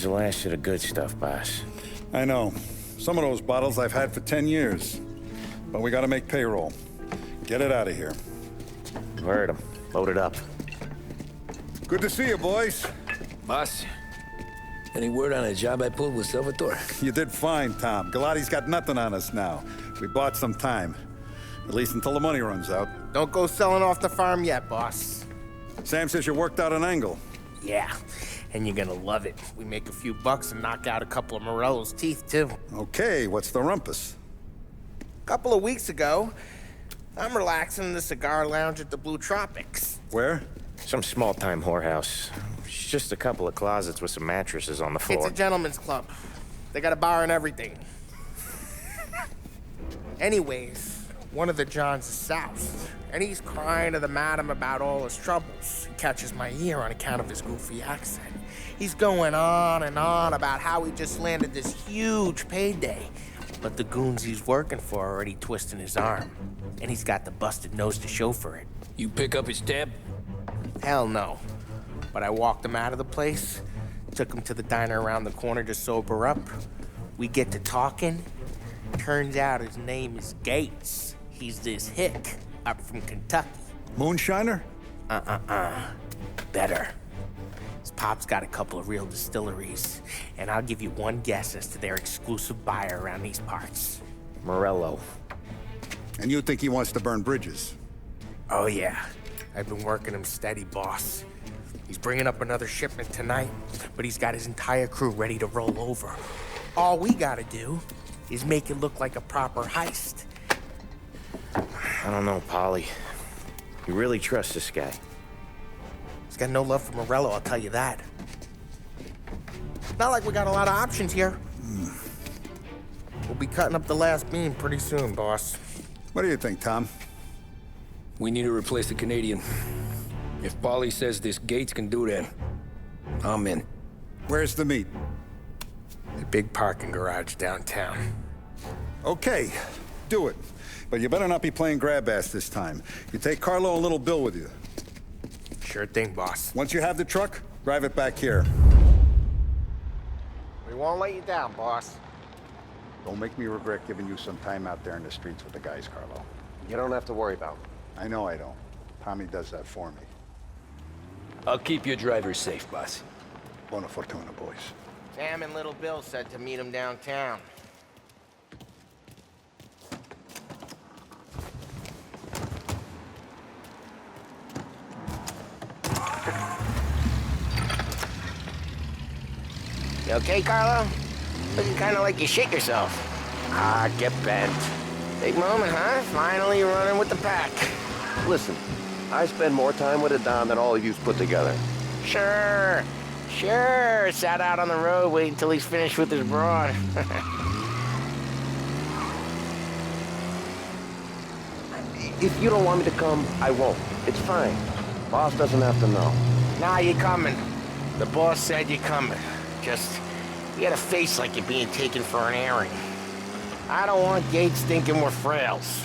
is the last of the good stuff, boss. I know. Some of those bottles I've had for 10 years. But we gotta make payroll. Get it out of here. Heard him. Load it up. Good to see you, boys. Boss, any word on a job I pulled with Salvatore? You did fine, Tom. Galati's got nothing on us now. We bought some time. At least until the money runs out. Don't go selling off the farm yet, boss. Sam says you worked out an angle. Yeah, and you're gonna love it. We make a few bucks and knock out a couple of Morello's teeth, too. Okay, what's the rumpus? A couple of weeks ago, I'm relaxing in the cigar lounge at the Blue Tropics. Where? Some small-time whorehouse. It's just a couple of closets with some mattresses on the floor. It's a gentleman's club. They got a bar and everything. Anyways, one of the Johns is south, and he's crying to the madam about all his troubles. He catches my ear on account of his goofy accent. He's going on and on about how he just landed this huge payday, but the goons he's working for are already twisting his arm, and he's got the busted nose to show for it. You pick up his tab? Hell no. But I walked him out of the place, took him to the diner around the corner to sober up. We get to talking. Turns out his name is Gates. He's this hick up from Kentucky. Moonshiner? Better. His pop's got a couple of real distilleries, and I'll give you one guess as to their exclusive buyer around these parts. Morello. And you think he wants to burn bridges? Oh yeah, I've been working him steady, boss. He's bringing up another shipment tonight, but he's got his entire crew ready to roll over. All we gotta do is make it look like a proper heist. I don't know, Polly. You really trust this guy? He's got no love for Morello, I'll tell you that. Not like we got a lot of options here. We'll be cutting up the last beam pretty soon, boss. What do you think, Tom? We need to replace the Canadian. If Polly says this Gates can do that, I'm in. Where's the meet? The big parking garage downtown. Okay, do it. But you better not be playing grab ass this time. You take Carlo and Little Bill with you. Sure thing, boss. Once you have the truck, drive it back here. We won't let you down, boss. Don't make me regret giving you some time out there in the streets with the guys, Carlo. You don't have to worry about it. I know I don't. Tommy does that for me. I'll keep your driver safe, boss. Buona fortuna, boys. Sam and Little Bill said to meet him downtown. You okay, Carlo? Looking kind of like you shit yourself. Ah, get bent. Big moment, huh? Finally you're running with the pack. Listen, I spend more time with a Don than all of yous put together. Sure. Sat out on the road waiting till he's finished with his broad. If you don't want me to come, I won't. It's fine. Boss doesn't have to know. Nah, you're coming. The boss said you're coming. Just, you got a face like you're being taken for an airing. I don't want Gates thinking we're frails.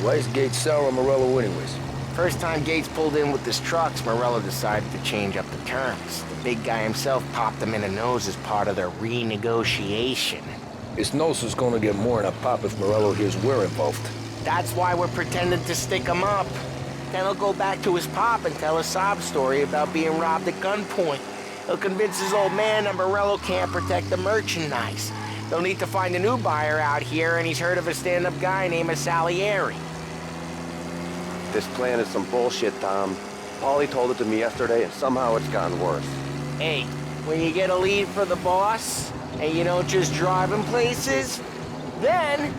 Why is Gates sour on Morello anyways? First time Gates pulled in with his trucks, Morello decided to change up the terms. The big guy himself popped him in the nose as part of their renegotiation. His nose is gonna get more than a pop if Morello hears we're involved. That's why we're pretending to stick him up. Then he'll go back to his pop and tell a sob story about being robbed at gunpoint. He'll convince his old man that Morello can't protect the merchandise. They'll need to find a new buyer out here, and he's heard of a stand-up guy named Salieri. This plan is some bullshit, Tom. Paulie told it to me yesterday, and somehow it's gotten worse. Hey, when you get a lead for the boss, and you don't just drive him places, then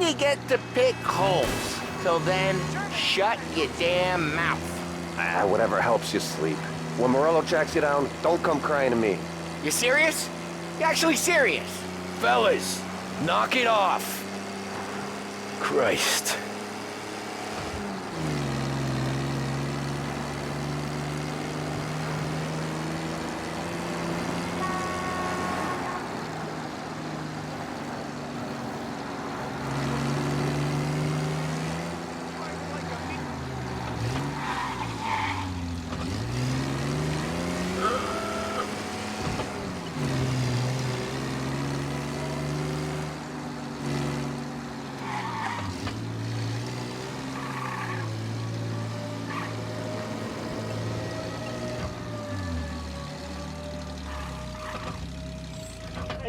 you get to pick holes. So then, shut your damn mouth. Whatever helps you sleep. When Morello tracks you down, don't come crying to me. You serious? You actually serious? Fellas, knock it off. Christ.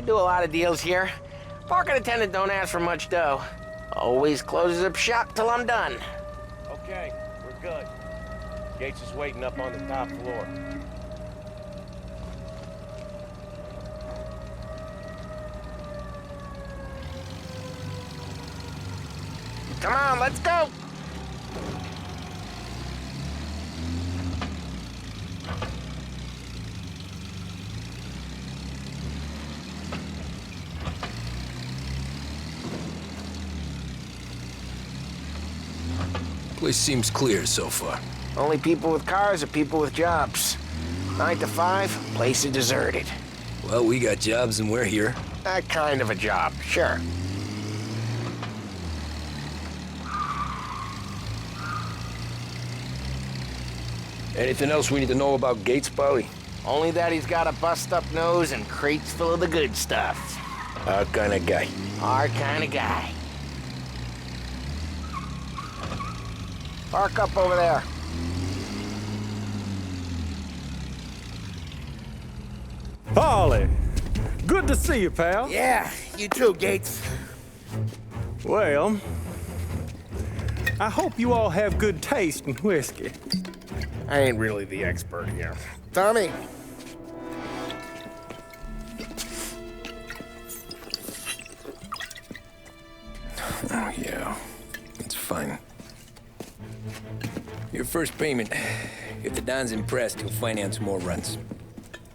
do a lot of deals here. Parking attendant don't ask for much dough. Always closes up shop till I'm done. Okay, we're good. Gates is waiting up on the top floor. Come on, let's go! Place seems clear so far. Only people with cars are people with jobs. 9 to 5, place is deserted. Well, we got jobs and we're here. That kind of a job, sure. Anything else we need to know about Gates, Polly? Only that he's got a bust-up nose and crates full of the good stuff. Our kind of guy. Our kind of guy. Park up over there. Polly, good to see you, pal. Yeah, you too, Gates. Well, I hope you all have good taste in whiskey. I ain't really the expert here. Tommy. Oh, yeah. It's fine. Your first payment. If the Don's impressed, he'll finance more runs.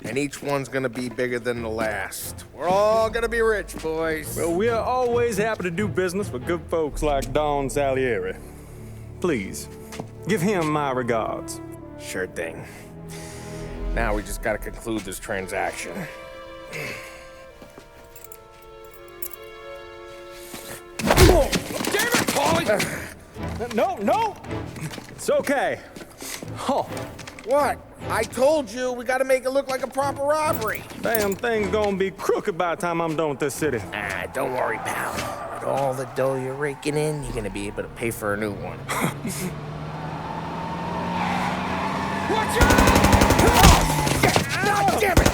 And each one's gonna be bigger than the last. We're all gonna be rich, boys. Well, we are always happy to do business with good folks like Don Salieri. Please, give him my regards. Sure thing. Now we just gotta conclude this transaction. Damn it, Polly! No! It's okay. Oh, What? I told you, we gotta make it look like a proper robbery. damn thing's gonna be crooked by the time I'm done with this city. Ah, don't worry, pal. With all the dough you're raking in, you're gonna be able to pay for a new one. Watch out! God damn it!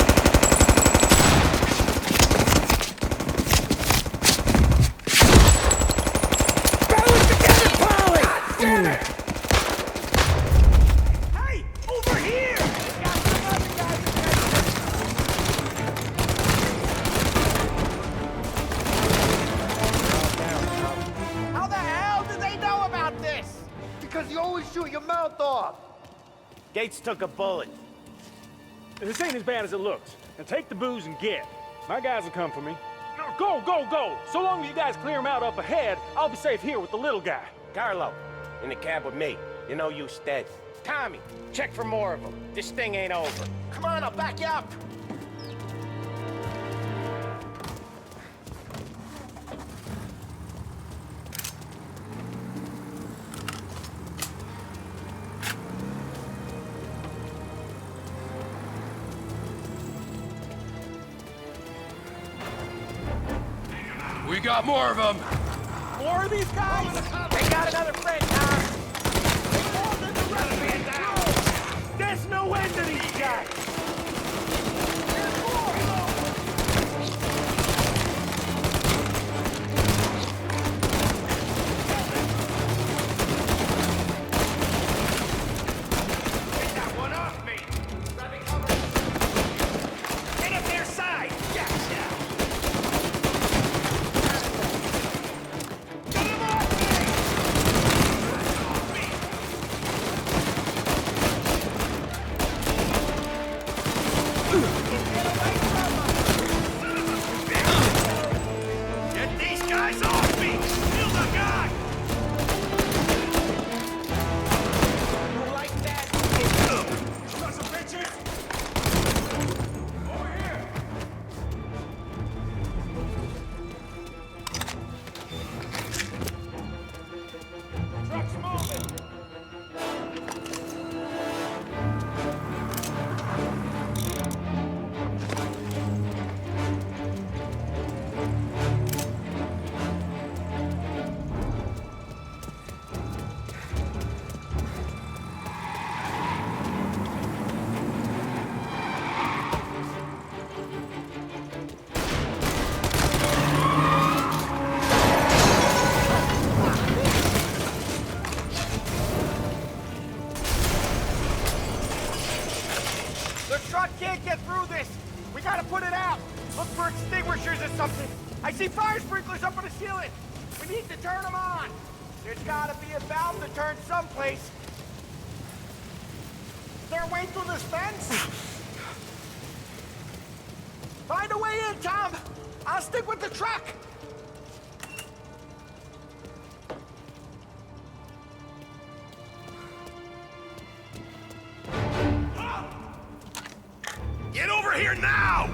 Battle it together, Polly! Damn it! Hey, over here! How the hell did they know about this? Because you always shoot your mouth off. Gates took a bullet. This ain't as bad as it looks. Now take the booze and get. My guys will come for me. Now go! So long as you guys clear him out up ahead, I'll be safe here with the little guy. Carlo, in the cab with me. You know you stead. Tommy, check for more of them. This thing ain't over. Come on, I'll back you up. We got more of them! More of these guys? They got another friend, Tom. There's no end to these guys! see fire sprinklers up on the ceiling. We need to turn them on. There's gotta be a valve to turn someplace. Is there a way through this fence? Find a way in, Tom. I'll stick with the truck. Get over here now!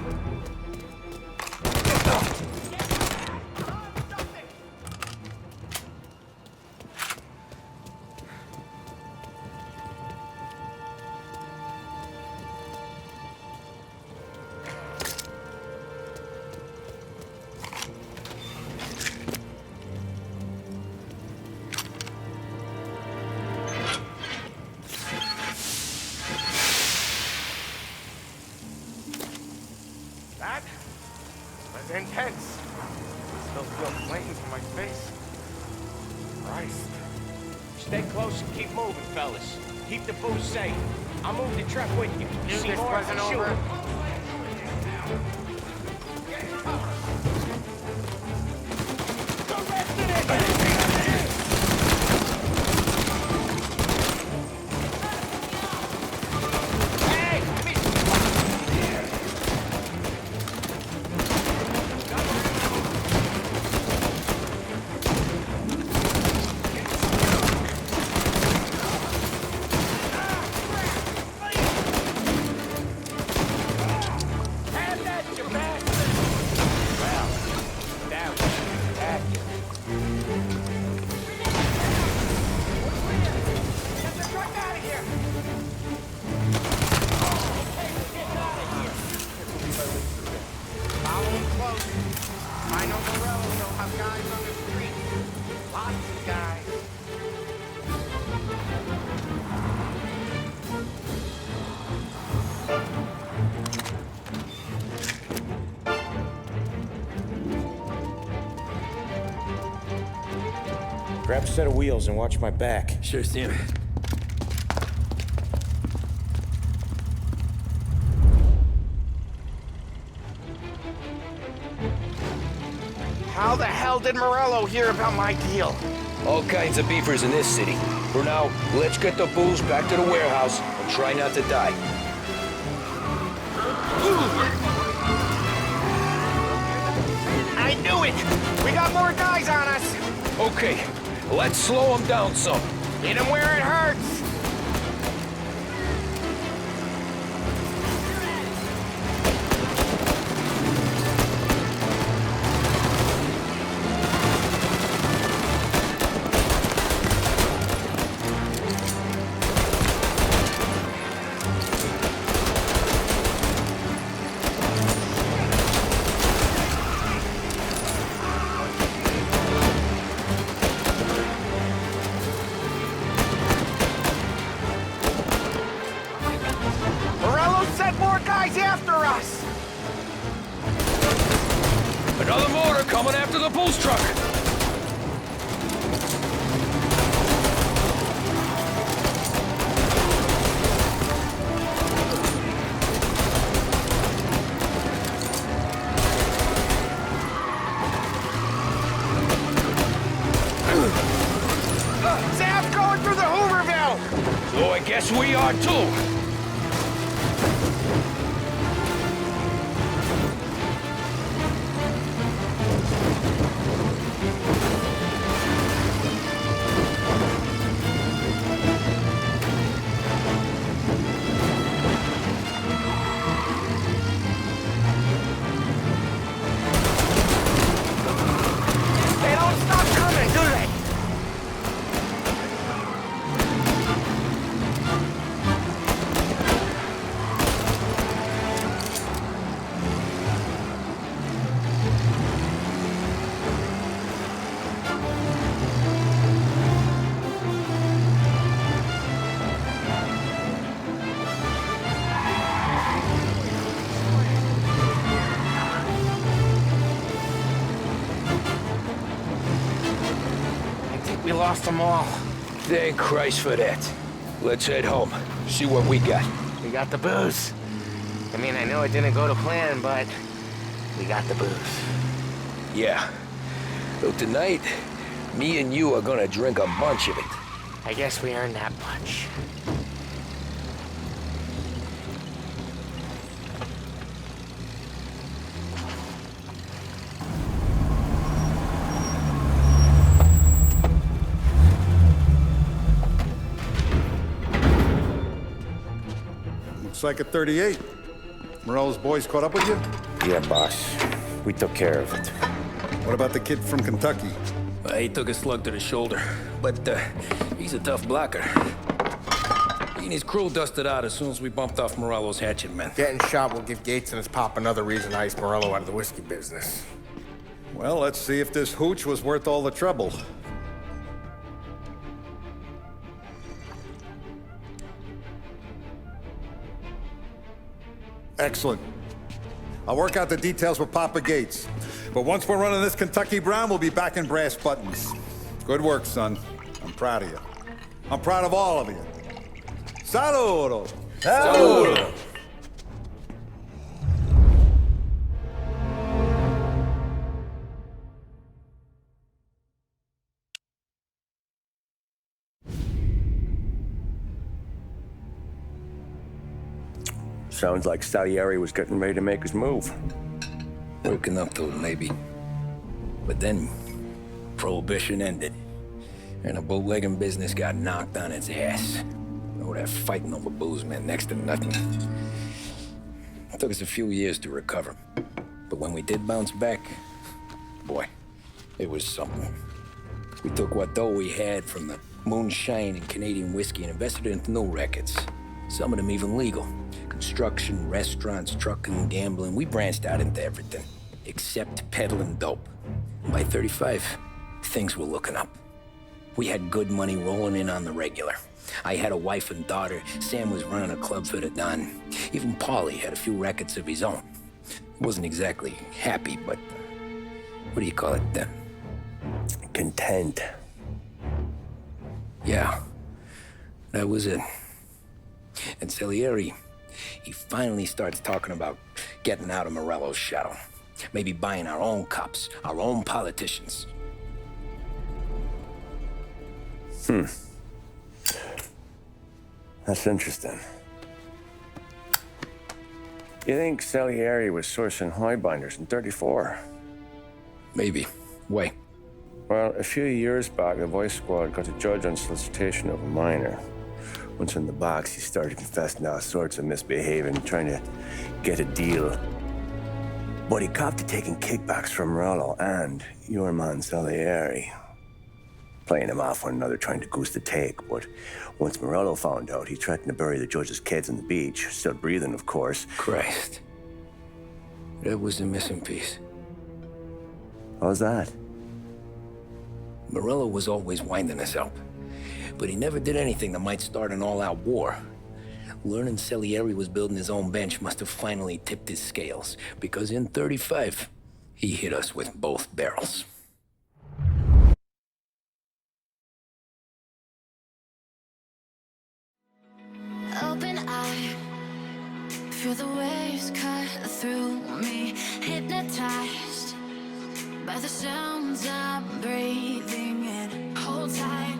That was intense. Still feel flames on my face. Christ. Stay close and keep moving, fellas. Keep the booze safe. I'll move the truck with you. Knew See this more of wasn't them, shoot over. 'em. The rest of it! Hey, miss- Have that, you bastard! Well, that was spectacular. Get the truck out of here. Follow him close. I know Morello, he'll have guys on the street. Lots of guys. Grab a set of wheels and watch my back. Sure, Sam. How the hell did Morello hear about my deal? All kinds of beefers in this city. For now, let's get the booze back to the warehouse and try not to die. I knew it! We got more guys on us! Okay, let's slow them down some. Hit him where it hurts! Morello sent more guys after us! Another motor coming after the booze truck. Sam's going through the Hooverville! So I guess we are too. They don't stop coming, do they? I think we lost them all. Thank Christ for that. Let's head home. See what we got. We got the booze. I mean, I know it didn't go to plan, but we got the booze. Yeah. So tonight, me and you are gonna drink a bunch of it. I guess we earned that much. Looks like a 38. Morello's boys caught up with you? Yeah, boss. We took care of it. What about the kid from Kentucky? He took a slug to the shoulder, but he's a tough blocker. He and his crew dusted out as soon as we bumped off Morello's hatchet men. Getting shot will give Gates and his pop another reason to ice Morello out of the whiskey business. Well, let's see if this hooch was worth all the trouble. Excellent. I'll work out the details with Papa Gates. But once we're running this Kentucky Brown, we'll be back in brass buttons. Good work, son. I'm proud of you. I'm proud of all of you. Saludo! Saludo! Sounds like Salieri was getting ready to make his move. Working up to it, maybe. But then, Prohibition ended. And the bootlegging business got knocked on its ass. Oh, that fighting over booze meant next to nothing. It took us a few years to recover. But when we did bounce back, boy, it was something. We took what dough we had from the moonshine and Canadian whiskey and invested it into new rackets. Some of them even legal. Construction, restaurants, trucking, gambling. We branched out into everything, except peddling dope. And by 35, things were looking up. We had good money rolling in on the regular. I had a wife and daughter. Sam was running a club for the Don. Even Paulie had a few rackets of his own. He wasn't exactly happy, but what do you call it? Content. Yeah, that was it. And Salieri, he finally starts talking about getting out of Morello's shadow. Maybe buying our own cops, our own politicians. That's interesting. You think Salieri was sourcing highbinders in 34? Maybe. Why? Well, a few years back, the Vice Squad got a judge on solicitation of a minor. Once in the box, he started confessing all sorts of misbehaving, trying to get a deal. But he copped to taking kickbacks from Morello and your man Salieri. Playing them off one another, trying to goose the take. But once Morello found out, he threatened to bury the judge's kids on the beach. Still breathing, of course. Christ. That was the missing piece. How's that? Morello was always winding us up. But he never did anything that might start an all-out war. Learning Salieri was building his own bench must have finally tipped his scales. Because in 35, he hit us with both barrels. Open eye, feel the waves cut through me, hypnotized by the sounds I'm breathing in. Hold tight,